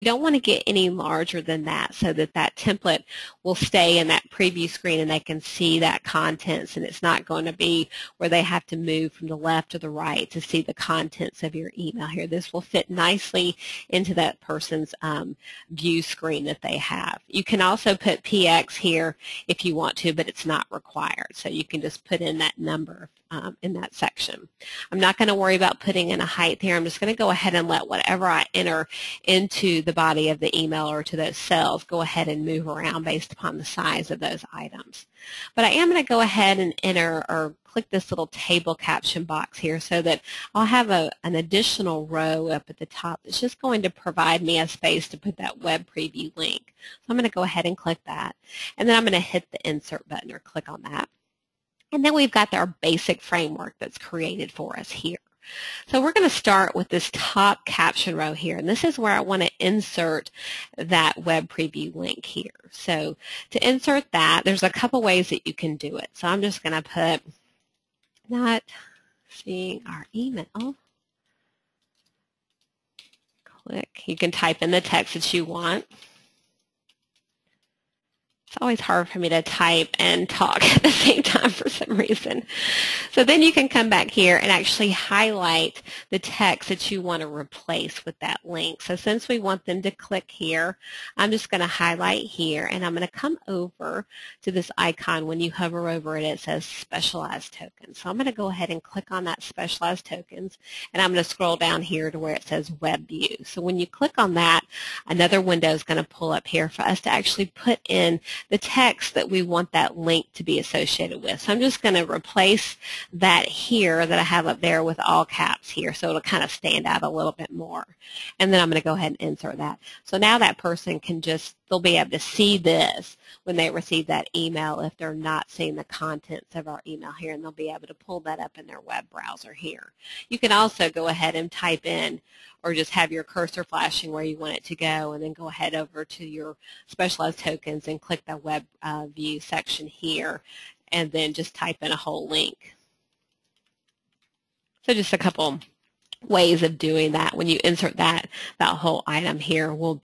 You don't want to get any larger than that so that that template will stay in that preview screen and they can see that contents, and it's not going to be where they have to move from the left to the right to see the contents of your email here. This will fit nicely into that person's view screen that they have. You can also put PX here if you want to, but it's not required. So you can just put in that number in that section. I'm not going to worry about putting in a height here. I'm just going to go ahead and let whatever I enter into the body of the email or to those cells go ahead and move around based upon the size of those items. But I am going to go ahead and enter or click this little table caption box here so that I'll have an additional row up at the top that's just going to provide me a space to put that web preview link. So I'm going to go ahead and click that, and then I'm going to hit the insert button or click on that. And then we've got our basic framework that's created for us here. So we're going to start with this top caption row here, and this is where I want to insert that web preview link here. So to insert that, there's a couple ways that you can do it. So I'm just going to put not seeing our email. Click. You can type in the text that you want. It's always hard for me to type and talk at the same time for some reason. So then you can come back here and actually highlight the text that you want to replace with that link. So since we want them to click here, I'm just going to highlight here, and I'm going to come over to this icon. When you hover over it, it says specialized tokens. So I'm going to go ahead and click on that specialized tokens, and I'm going to scroll down here to where it says web view. So when you click on that, another window is going to pull up here for us to actually put in the text that we want that link to be associated with. So I'm just going to replace that here that I have up there with all caps here, so it'll kind of stand out a little bit more. And then I'm going to go ahead and insert that. So now that person can they'll be able to see this when they receive that email if they're not seeing the contents of our email here, and they'll be able to pull that up in their web browser here. You can also go ahead and type in or just have your cursor flashing where you want it to go, and then go ahead over to your specialized tokens and click the web view section here, and then just type in a whole link. So just a couple ways of doing that. When you insert that whole item here will